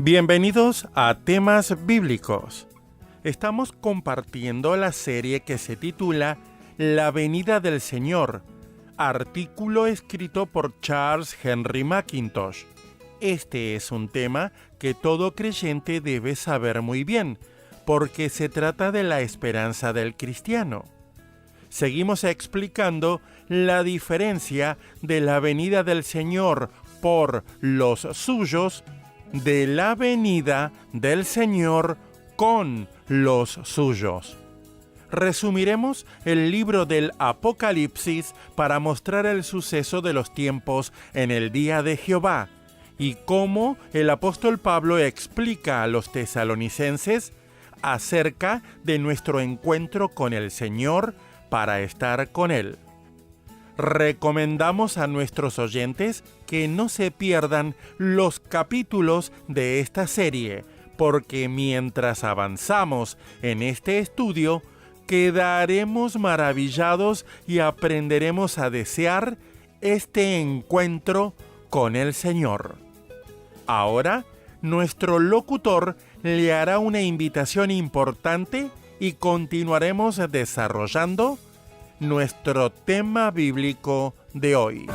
Bienvenidos a Temas Bíblicos. Estamos compartiendo la serie que se titula La venida del Señor, artículo escrito por Charles Henry Mackintosh. Este es un tema que todo creyente debe saber muy bien, porque se trata de la esperanza del cristiano. Seguimos explicando la diferencia de la venida del Señor por los suyos de la venida del Señor con los suyos. Resumiremos el libro del Apocalipsis para mostrar el suceso de los tiempos en el día de Jehová y cómo el apóstol Pablo explica a los tesalonicenses acerca de nuestro encuentro con el Señor para estar con Él. Recomendamos a nuestros oyentes que no se pierdan los capítulos de esta serie, porque mientras avanzamos en este estudio, quedaremos maravillados y aprenderemos a desear este encuentro con el Señor. Ahora, nuestro locutor le hará una invitación importante y continuaremos desarrollando nuestro tema bíblico de hoy.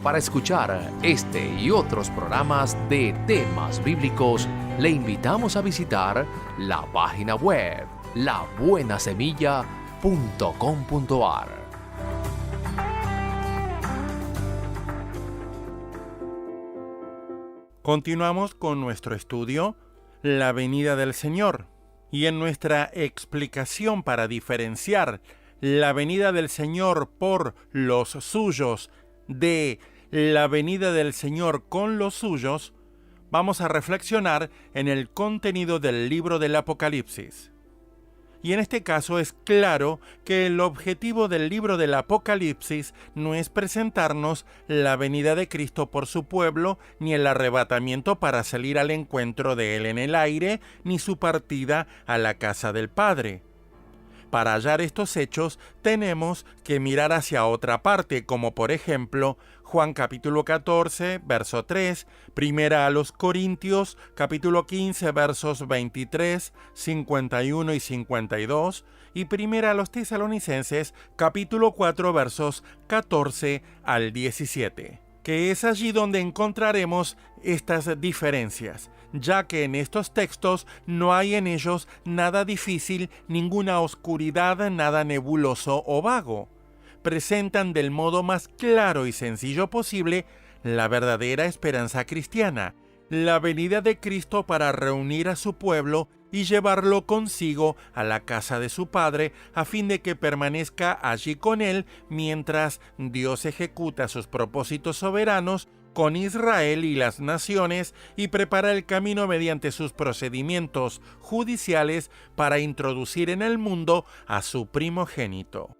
Para escuchar este y otros programas de temas bíblicos, le invitamos a visitar la página web labuenasemilla.com.ar. Continuamos con nuestro estudio, la venida del Señor, y en nuestra explicación para diferenciar la venida del Señor por los suyos de la venida del Señor con los suyos, vamos a reflexionar en el contenido del libro del Apocalipsis. Y en este caso es claro que el objetivo del libro del Apocalipsis no es presentarnos la venida de Cristo por su pueblo, ni el arrebatamiento para salir al encuentro de Él en el aire, ni su partida a la casa del Padre. Para hallar estos hechos tenemos que mirar hacia otra parte, como por ejemplo Juan capítulo 14, verso 3, Primera a los Corintios capítulo 15, versos 23, 51 y 52, y Primera a los Tesalonicenses capítulo 4, versos 14 al 17, que es allí donde encontraremos estas diferencias, ya que en estos textos no hay en ellos nada difícil, ninguna oscuridad, nada nebuloso o vago. Presentan del modo más claro y sencillo posible la verdadera esperanza cristiana, la venida de Cristo para reunir a su pueblo y llevarlo consigo a la casa de su Padre, a fin de que permanezca allí con Él mientras Dios ejecuta sus propósitos soberanos con Israel y las naciones y prepara el camino mediante sus procedimientos judiciales para introducir en el mundo a su primogénito.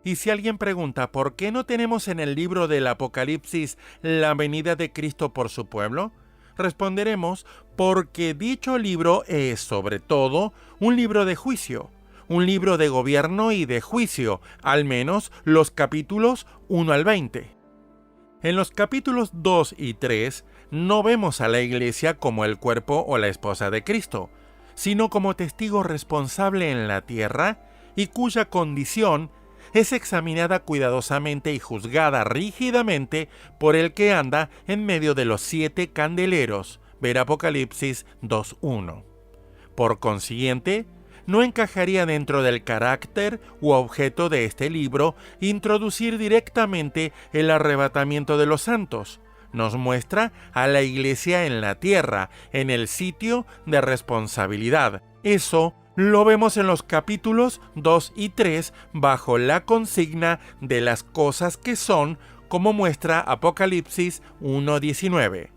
Y si alguien pregunta ¿por qué no tenemos en el libro del Apocalipsis la venida de Cristo por su pueblo? Responderemos porque dicho libro es sobre todo un libro de juicio, un libro de gobierno y de juicio, al menos los capítulos 1 al 20. En los capítulos 2 y 3 no vemos a la iglesia como el cuerpo o la esposa de Cristo, sino como testigo responsable en la tierra y cuya condición es examinada cuidadosamente y juzgada rígidamente por el que anda en medio de los 7 candeleros, ver Apocalipsis 2:1. Por consiguiente, no encajaría dentro del carácter u objeto de este libro introducir directamente el arrebatamiento de los santos. Nos muestra a la iglesia en la tierra, en el sitio de responsabilidad. Eso lo vemos en los capítulos 2 y 3 bajo la consigna de las cosas que son, como muestra Apocalipsis 1:19.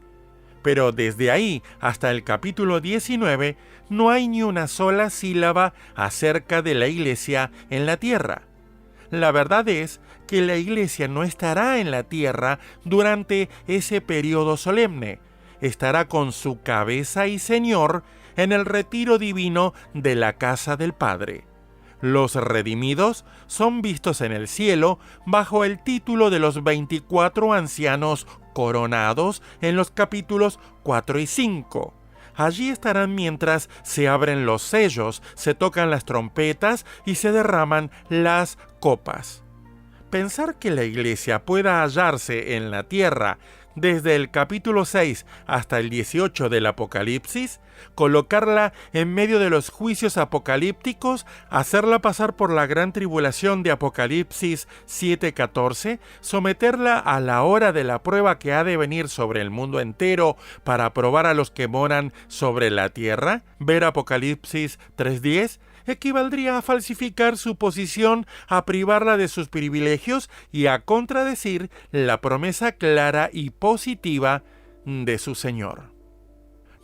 Pero desde ahí hasta el capítulo 19 no hay ni una sola sílaba acerca de la iglesia en la tierra. La verdad es que la iglesia no estará en la tierra durante ese periodo solemne. Estará con su cabeza y Señor en el retiro divino de la casa del Padre. Los redimidos son vistos en el cielo bajo el título de los 24 ancianos coronados en los capítulos 4 y 5. Allí estarán mientras se abren los sellos, se tocan las trompetas y se derraman las copas. Pensar que la Iglesia pueda hallarse en la tierra desde el capítulo 6 hasta el 18 del Apocalipsis, colocarla en medio de los juicios apocalípticos, hacerla pasar por la gran tribulación de Apocalipsis 7:14, someterla a la hora de la prueba que ha de venir sobre el mundo entero para probar a los que moran sobre la tierra, ver Apocalipsis 3:10, equivaldría a falsificar su posición, a privarla de sus privilegios y a contradecir la promesa clara y positiva de su Señor.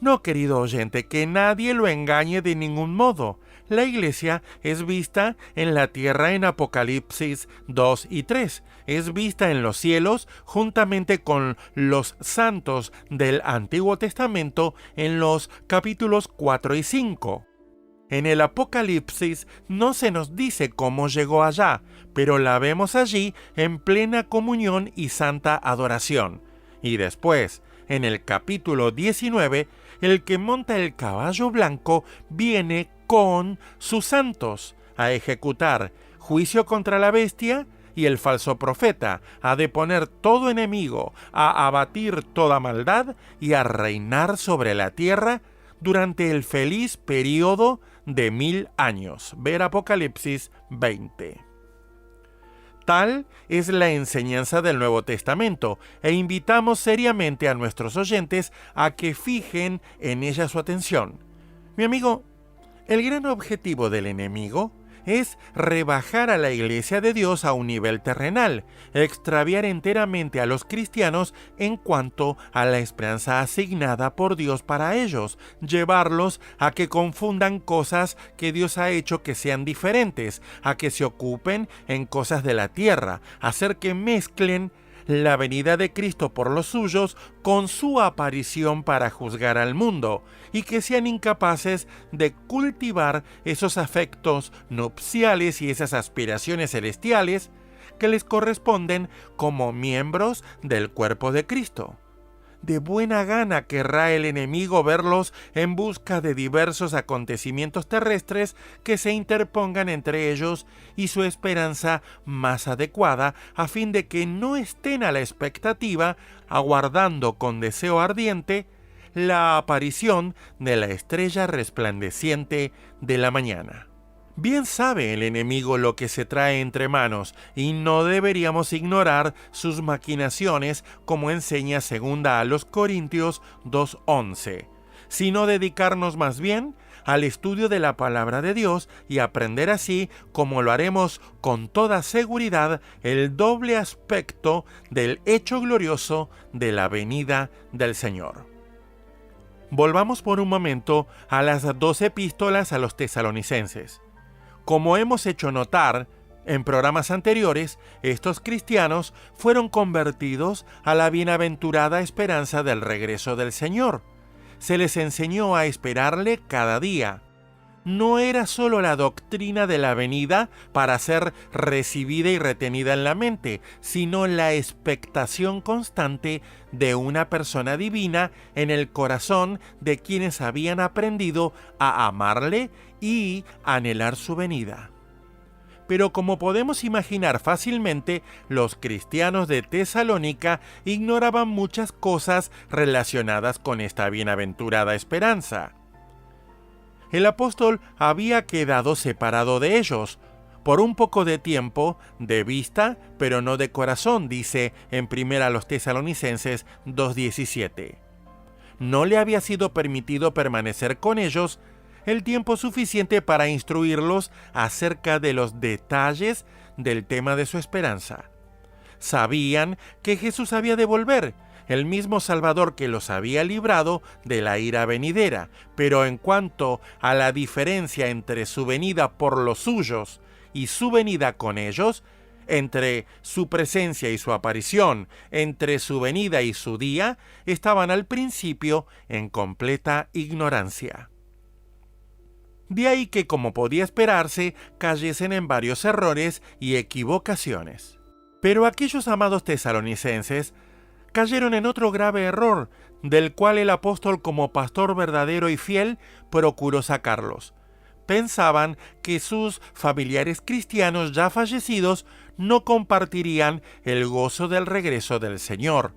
No, querido oyente, que nadie lo engañe de ningún modo. La Iglesia es vista en la tierra en Apocalipsis 2 y 3. Es vista en los cielos juntamente con los santos del Antiguo Testamento en los capítulos 4 y 5. En el Apocalipsis no se nos dice cómo llegó allá, pero la vemos allí en plena comunión y santa adoración. Y después, en el capítulo 19, el que monta el caballo blanco viene con sus santos a ejecutar juicio contra la bestia y el falso profeta, a deponer todo enemigo, a abatir toda maldad y a reinar sobre la tierra durante el feliz período de 1000 años. Ver Apocalipsis 20. Tal es la enseñanza del Nuevo Testamento e invitamos seriamente a nuestros oyentes a que fijen en ella su atención. Mi amigo, el gran objetivo del enemigo es rebajar a la Iglesia de Dios a un nivel terrenal, extraviar enteramente a los cristianos en cuanto a la esperanza asignada por Dios para ellos, llevarlos a que confundan cosas que Dios ha hecho que sean diferentes, a que se ocupen en cosas de la tierra, hacer que mezclen la venida de Cristo por los suyos con su aparición para juzgar al mundo, y que sean incapaces de cultivar esos afectos nupciales y esas aspiraciones celestiales que les corresponden como miembros del cuerpo de Cristo. De buena gana querrá el enemigo verlos en busca de diversos acontecimientos terrestres que se interpongan entre ellos y su esperanza más adecuada, a fin de que no estén a la expectativa, aguardando con deseo ardiente la aparición de la estrella resplandeciente de la mañana. Bien sabe el enemigo lo que se trae entre manos y no deberíamos ignorar sus maquinaciones, como enseña segunda a los Corintios 2:11, sino dedicarnos más bien al estudio de la palabra de Dios y aprender así, como lo haremos con toda seguridad, el doble aspecto del hecho glorioso de la venida del Señor. Volvamos por un momento a las 2 epístolas a los tesalonicenses. Como hemos hecho notar en programas anteriores, estos cristianos fueron convertidos a la bienaventurada esperanza del regreso del Señor. Se les enseñó a esperarle cada día. No era solo la doctrina de la venida para ser recibida y retenida en la mente, sino la expectación constante de una persona divina en el corazón de quienes habían aprendido a amarle y anhelar su venida. Pero como podemos imaginar fácilmente, los cristianos de Tesalónica ignoraban muchas cosas relacionadas con esta bienaventurada esperanza. El apóstol había quedado separado de ellos por un poco de tiempo, de vista, pero no de corazón, dice en 1 Tesalonicenses 2:17. No le había sido permitido permanecer con ellos el tiempo suficiente para instruirlos acerca de los detalles del tema de su esperanza. Sabían que Jesús había de volver, el mismo Salvador que los había librado de la ira venidera, pero en cuanto a la diferencia entre su venida por los suyos y su venida con ellos, entre su presencia y su aparición, entre su venida y su día, estaban al principio en completa ignorancia. De ahí que, como podía esperarse, cayesen en varios errores y equivocaciones. Pero aquellos amados tesalonicenses cayeron en otro grave error, del cual el apóstol, como pastor verdadero y fiel, procuró sacarlos. Pensaban que sus familiares cristianos ya fallecidos no compartirían el gozo del regreso del Señor.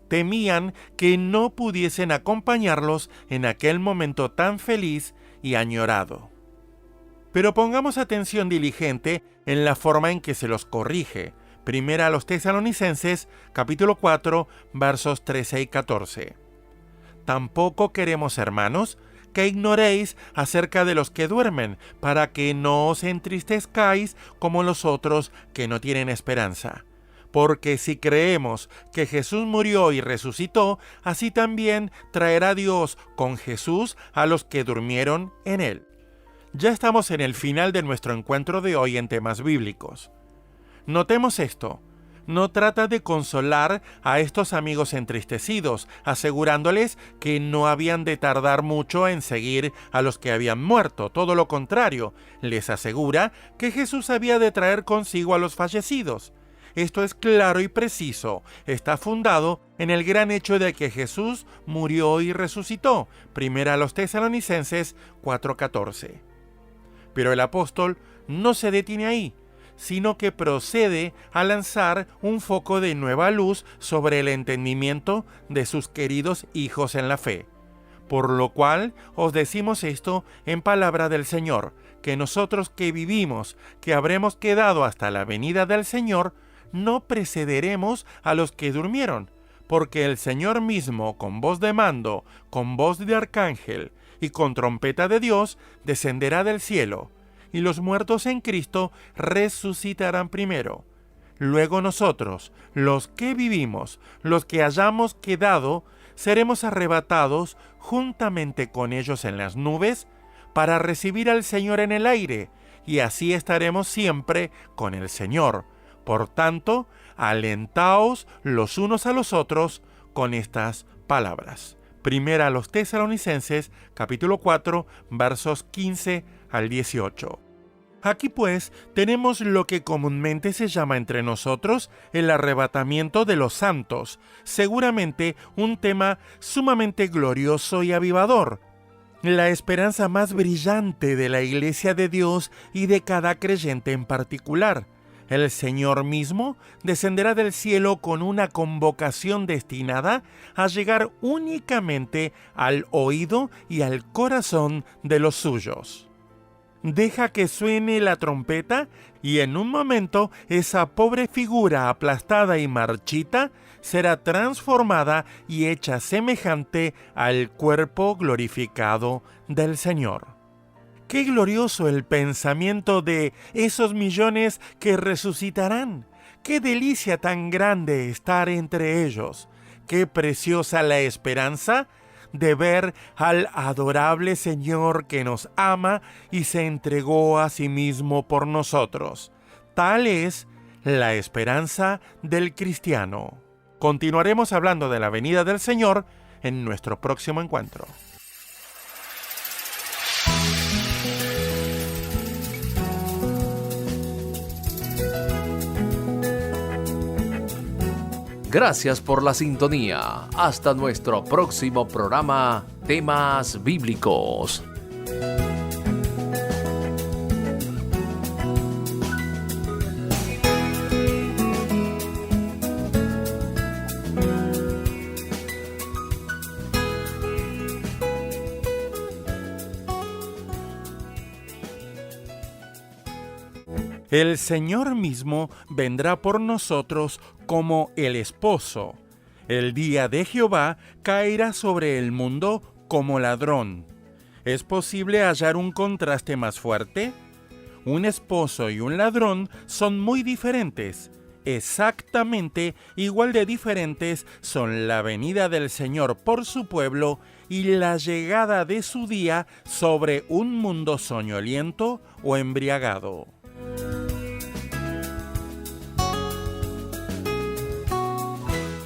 Temían que no pudiesen acompañarlos en aquel momento tan feliz y añorado. Pero pongamos atención diligente en la forma en que se los corrige. Primera a los Tesalonicenses, capítulo 4, versos 13 y 14. Tampoco queremos, hermanos, que ignoréis acerca de los que duermen, para que no os entristezcáis como los otros que no tienen esperanza. Porque si creemos que Jesús murió y resucitó, así también traerá Dios con Jesús a los que durmieron en él. Ya estamos en el final de nuestro encuentro de hoy en temas bíblicos. Notemos esto. No trata de consolar a estos amigos entristecidos, asegurándoles que no habían de tardar mucho en seguir a los que habían muerto. Todo lo contrario, les asegura que Jesús había de traer consigo a los fallecidos. Esto es claro y preciso. Está fundado en el gran hecho de que Jesús murió y resucitó. Primera a los Tesalonicenses 4:14. Pero el apóstol no se detiene ahí, sino que procede a lanzar un foco de nueva luz sobre el entendimiento de sus queridos hijos en la fe. Por lo cual os decimos esto en palabra del Señor, que nosotros que vivimos, que habremos quedado hasta la venida del Señor, no precederemos a los que durmieron, porque el Señor mismo, con voz de mando, con voz de arcángel y con trompeta de Dios, descenderá del cielo, y los muertos en Cristo resucitarán primero. Luego nosotros, los que vivimos, los que hayamos quedado, seremos arrebatados juntamente con ellos en las nubes para recibir al Señor en el aire, y así estaremos siempre con el Señor. Por tanto, alentaos los unos a los otros con estas palabras. Primera a los Tesalonicenses, capítulo 4, versos 15 al 18. Aquí pues tenemos lo que comúnmente se llama entre nosotros el arrebatamiento de los santos, seguramente un tema sumamente glorioso y avivador, la esperanza más brillante de la Iglesia de Dios y de cada creyente en particular. El Señor mismo descenderá del cielo con una convocación destinada a llegar únicamente al oído y al corazón de los suyos. Deja que suene la trompeta y en un momento esa pobre figura aplastada y marchita será transformada y hecha semejante al cuerpo glorificado del Señor. ¡Qué glorioso el pensamiento de esos millones que resucitarán! ¡Qué delicia tan grande estar entre ellos! ¡Qué preciosa la esperanza de ver al adorable Señor que nos ama y se entregó a sí mismo por nosotros! Tal es la esperanza del cristiano. Continuaremos hablando de la venida del Señor en nuestro próximo encuentro. Gracias por la sintonía. Hasta nuestro próximo programa, Temas Bíblicos. El Señor mismo vendrá por nosotros como el esposo. El día de Jehová caerá sobre el mundo como ladrón. ¿Es posible hallar un contraste más fuerte? Un esposo y un ladrón son muy diferentes. Exactamente igual de diferentes son la venida del Señor por su pueblo y la llegada de su día sobre un mundo soñoliento o embriagado.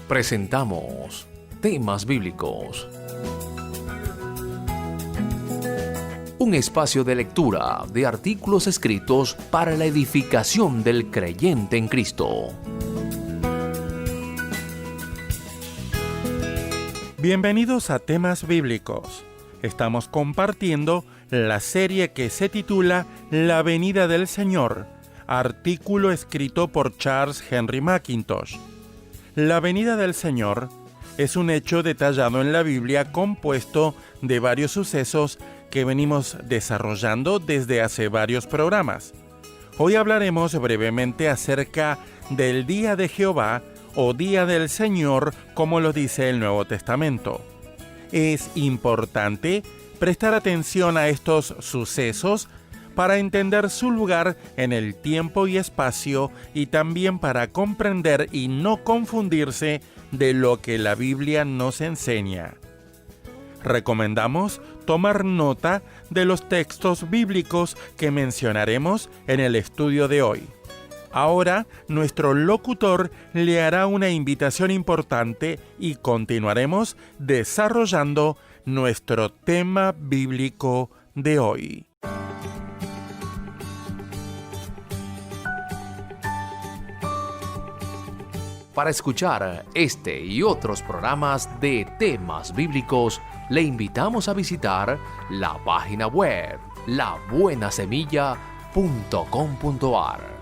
Presentamos Temas Bíblicos. un espacio de lectura de artículos escritos para la edificación del creyente en Cristo. Bienvenidos a Temas Bíblicos. Estamos compartiendo la serie que se titula La venida del Señor, artículo escrito por Charles Henry Mackintosh. La venida del Señor es un hecho detallado en la Biblia compuesto de varios sucesos que venimos desarrollando desde hace varios programas. Hoy hablaremos brevemente acerca del Día de Jehová o Día del Señor, como lo dice el Nuevo Testamento. Es importante prestar atención a estos sucesos para entender su lugar en el tiempo y espacio y también para comprender y no confundirse de lo que la Biblia nos enseña. Recomendamos tomar nota de los textos bíblicos que mencionaremos en el estudio de hoy. Ahora, nuestro locutor le hará una invitación importante y continuaremos desarrollando nuestro tema bíblico de hoy. Para escuchar este y otros programas de temas bíblicos, le invitamos a visitar la página web labuenasemilla.com.ar.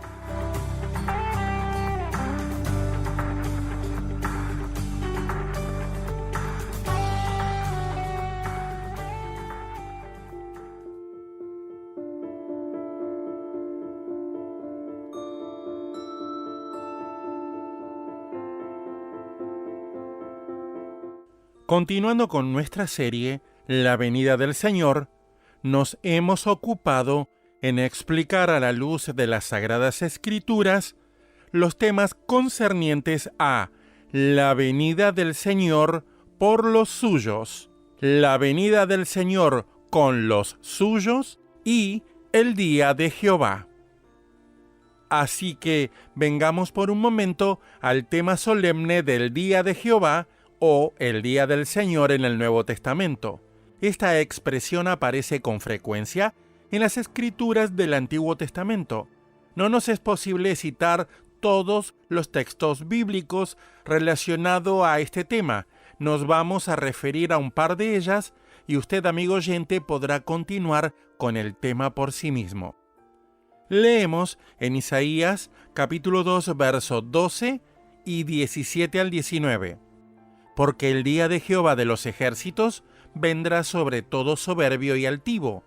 Continuando con nuestra serie, La venida del Señor, nos hemos ocupado en explicar a la luz de las Sagradas Escrituras los temas concernientes a la venida del Señor por los suyos, la venida del Señor con los suyos y el día de Jehová. Así que vengamos por un momento al tema solemne del día de Jehová o el día del Señor en el Nuevo Testamento. Esta expresión aparece con frecuencia en las escrituras del Antiguo Testamento. No nos es posible citar todos los textos bíblicos relacionados a este tema. Nos vamos a referir a un par de ellas y usted, amigo oyente, podrá continuar con el tema por sí mismo. Leemos en Isaías capítulo 2, versos 12 y 17 al 19. Porque el día de Jehová de los ejércitos vendrá sobre todo soberbio y altivo,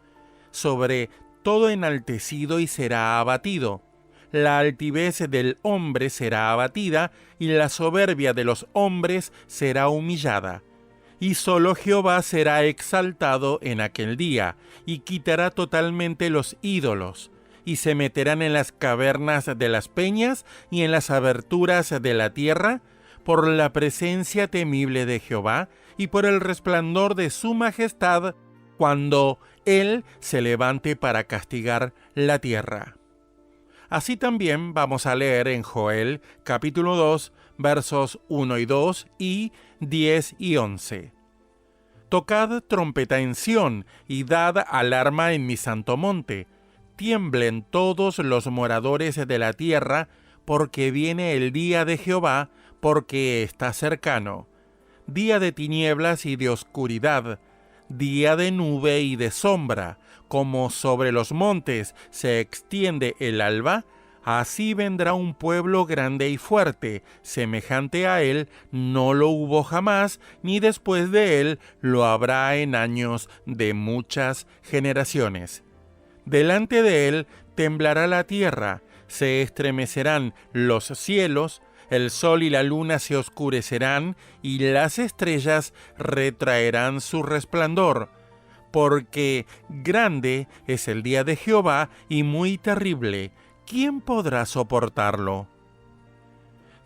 sobre todo enaltecido y será abatido. La altivez del hombre será abatida, y la soberbia de los hombres será humillada. Y solo Jehová será exaltado en aquel día, y quitará totalmente los ídolos, y se meterán en las cavernas de las peñas y en las aberturas de la tierra, por la presencia temible de Jehová y por el resplandor de su majestad, cuando Él se levante para castigar la tierra. Así también vamos a leer en Joel capítulo 2, versos 1 y 2 y 10 y 11. Tocad trompeta en Sión y dad alarma en mi santo monte. Tiemblen todos los moradores de la tierra, porque viene el día de Jehová, porque está cercano, día de tinieblas y de oscuridad, día de nube y de sombra, como sobre los montes se extiende el alba, así vendrá un pueblo grande y fuerte, semejante a él no lo hubo jamás, ni después de él lo habrá en años de muchas generaciones. Delante de él temblará la tierra, se estremecerán los cielos, el sol y la luna se oscurecerán, y las estrellas retraerán su resplandor, porque grande es el día de Jehová y muy terrible. ¿Quién podrá soportarlo?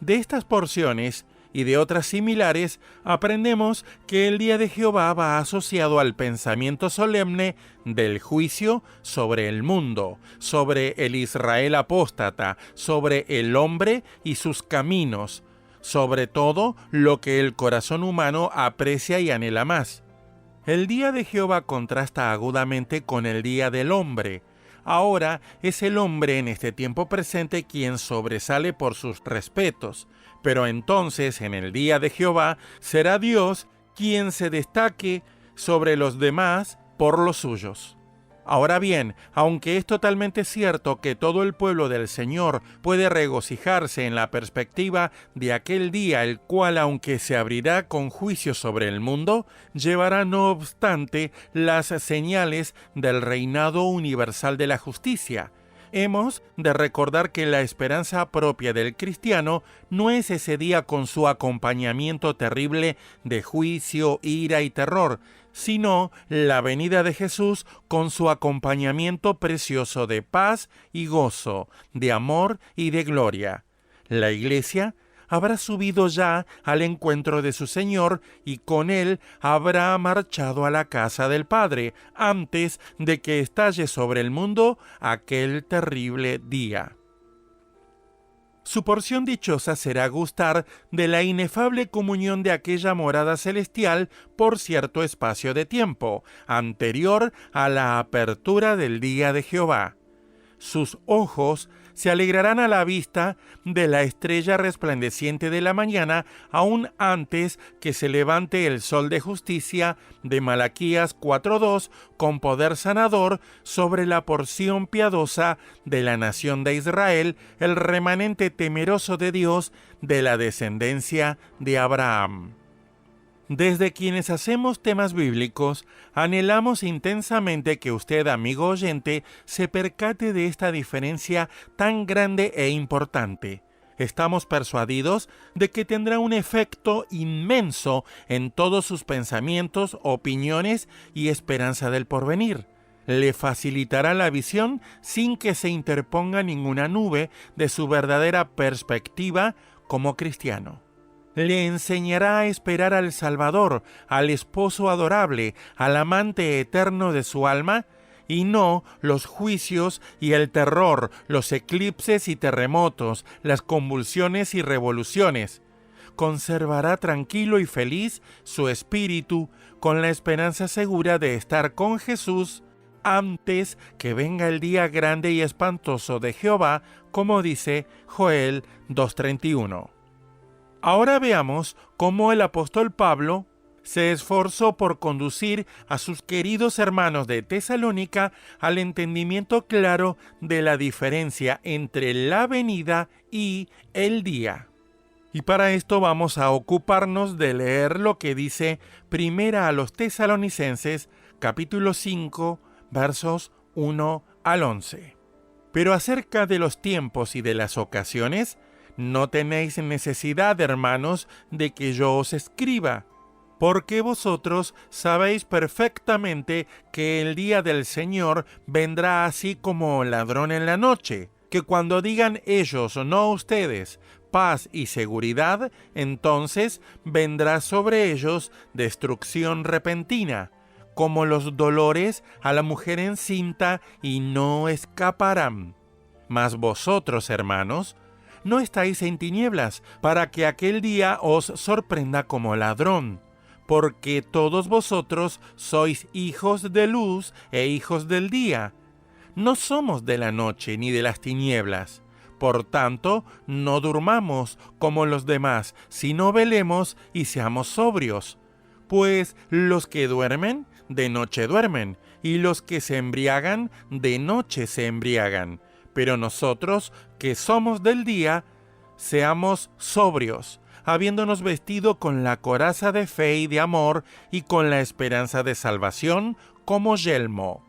De estas porciones y de otras similares, aprendemos que el día de Jehová va asociado al pensamiento solemne del juicio sobre el mundo, sobre el Israel apóstata, sobre el hombre y sus caminos, sobre todo lo que el corazón humano aprecia y anhela más. El día de Jehová contrasta agudamente con el día del hombre. Ahora es el hombre en este tiempo presente quien sobresale por sus respetos, pero entonces en el día de Jehová será Dios quien se destaque sobre los demás por los suyos. Ahora bien, aunque es totalmente cierto que todo el pueblo del Señor puede regocijarse en la perspectiva de aquel día, el cual, aunque se abrirá con juicio sobre el mundo, llevará no obstante las señales del reinado universal de la justicia, hemos de recordar que la esperanza propia del cristiano no es ese día con su acompañamiento terrible de juicio, ira y terror, sino la venida de Jesús con su acompañamiento precioso de paz y gozo, de amor y de gloria. La Iglesia habrá subido ya al encuentro de su Señor y con él habrá marchado a la casa del Padre antes de que estalle sobre el mundo aquel terrible día. Su porción dichosa será gustar de la inefable comunión de aquella morada celestial por cierto espacio de tiempo, anterior a la apertura del día de Jehová. Sus ojos se alegrarán a la vista de la estrella resplandeciente de la mañana, aún antes que se levante el sol de justicia de Malaquías 4:2 con poder sanador sobre la porción piadosa de la nación de Israel, el remanente temeroso de Dios de la descendencia de Abraham. Desde quienes hacemos temas bíblicos, anhelamos intensamente que usted, amigo oyente, se percate de esta diferencia tan grande e importante. Estamos persuadidos de que tendrá un efecto inmenso en todos sus pensamientos, opiniones y esperanza del porvenir. Le facilitará la visión sin que se interponga ninguna nube de su verdadera perspectiva como cristiano. Le enseñará a esperar al Salvador, al esposo adorable, al amante eterno de su alma, y no los juicios y el terror, los eclipses y terremotos, las convulsiones y revoluciones. Conservará tranquilo y feliz su espíritu con la esperanza segura de estar con Jesús antes que venga el día grande y espantoso de Jehová, como dice Joel 2:31. Ahora veamos cómo el apóstol Pablo se esforzó por conducir a sus queridos hermanos de Tesalónica al entendimiento claro de la diferencia entre la venida y el día. Y para esto vamos a ocuparnos de leer lo que dice Primera a los Tesalonicenses, capítulo 5, versos 1 al 11. Pero acerca de los tiempos y de las ocasiones, no tenéis necesidad, hermanos, de que yo os escriba, porque vosotros sabéis perfectamente que el día del Señor vendrá así como ladrón en la noche, que cuando digan ellos, no ustedes, paz y seguridad, entonces vendrá sobre ellos destrucción repentina, como los dolores a la mujer encinta, y no escaparán. Mas vosotros, hermanos, no estáis en tinieblas, para que aquel día os sorprenda como ladrón, porque todos vosotros sois hijos de luz e hijos del día. No somos de la noche ni de las tinieblas. Por tanto, no durmamos como los demás, sino velemos y seamos sobrios. Pues los que duermen, de noche duermen, y los que se embriagan, de noche se embriagan. Pero nosotros, que somos del día, seamos sobrios, habiéndonos vestido con la coraza de fe y de amor y con la esperanza de salvación como yelmo.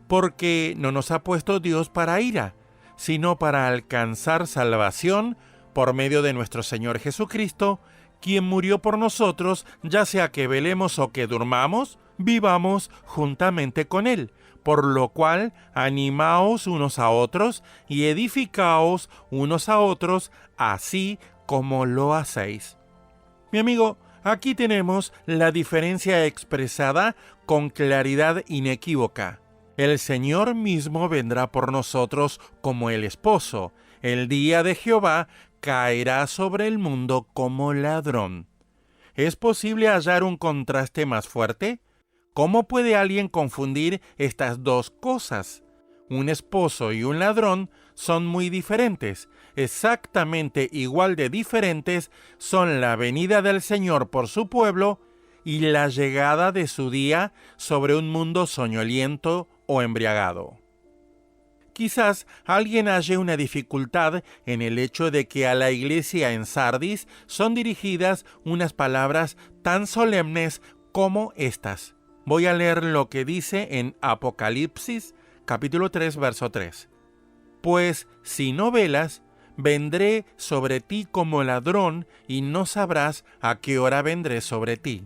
Porque no nos ha puesto Dios para ira, sino para alcanzar salvación por medio de nuestro Señor Jesucristo, quien murió por nosotros, ya sea que velemos o que durmamos, vivamos juntamente con Él. Por lo cual, animaos unos a otros y edificaos unos a otros, así como lo hacéis. Mi amigo, aquí tenemos la diferencia expresada con claridad inequívoca. El Señor mismo vendrá por nosotros como el esposo. El día de Jehová caerá sobre el mundo como ladrón. ¿Es posible hallar un contraste más fuerte? ¿Cómo puede alguien confundir estas dos cosas? Un esposo y un ladrón son muy diferentes. Exactamente igual de diferentes son la venida del Señor por su pueblo y la llegada de su día sobre un mundo soñoliento o embriagado. Quizás alguien halle una dificultad en el hecho de que a la iglesia en Sardis son dirigidas unas palabras tan solemnes como estas. Voy a leer lo que dice en Apocalipsis, capítulo 3, verso 3. Pues si no velas, vendré sobre ti como ladrón y no sabrás a qué hora vendré sobre ti.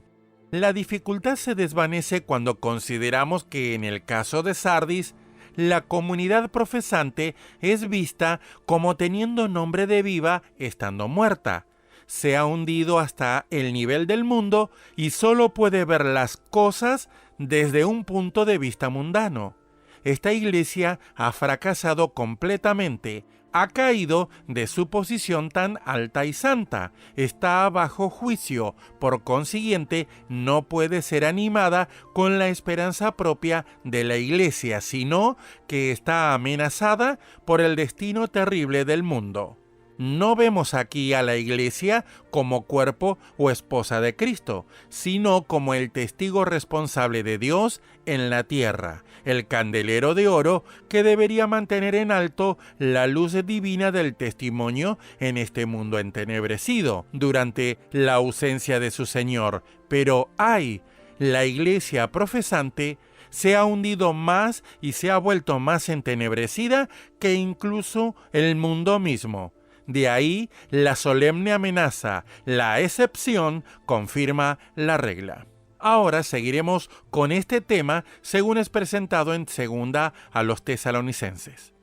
La dificultad se desvanece cuando consideramos que en el caso de Sardis, la comunidad profesante es vista como teniendo nombre de viva estando muerta. Se ha hundido hasta el nivel del mundo y solo puede ver las cosas desde un punto de vista mundano. Esta iglesia ha fracasado completamente, ha caído de su posición tan alta y santa, está bajo juicio, por consiguiente no puede ser animada con la esperanza propia de la iglesia, sino que está amenazada por el destino terrible del mundo. No vemos aquí a la iglesia como cuerpo o esposa de Cristo, sino como el testigo responsable de Dios en la tierra, el candelero de oro que debería mantener en alto la luz divina del testimonio en este mundo entenebrecido durante la ausencia de su Señor. Pero ¡ay! La iglesia profesante se ha hundido más y se ha vuelto más entenebrecida que incluso el mundo mismo. De ahí la solemne amenaza, la excepción confirma la regla. Ahora seguiremos con este tema según es presentado en 2 a los Tesalonicenses.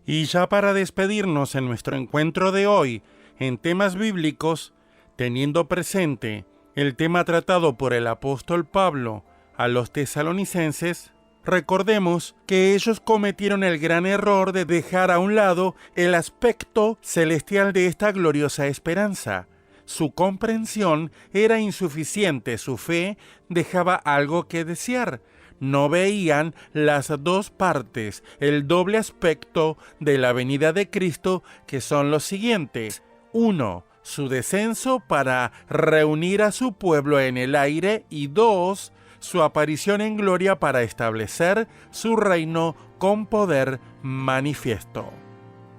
Y ya para despedirnos en nuestro encuentro de hoy en temas bíblicos, teniendo presente el tema tratado por el apóstol Pablo a los Tesalonicenses, recordemos que ellos cometieron el gran error de dejar a un lado el aspecto celestial de esta gloriosa esperanza. Su comprensión era insuficiente, su fe dejaba algo que desear. No veían las dos partes, el doble aspecto de la venida de Cristo, que son los siguientes. 1. Su descenso para reunir a su pueblo en el aire, y 2. Su aparición en gloria para establecer su reino con poder manifiesto.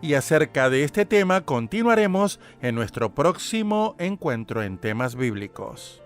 Y acerca de este tema continuaremos en nuestro próximo encuentro en temas bíblicos.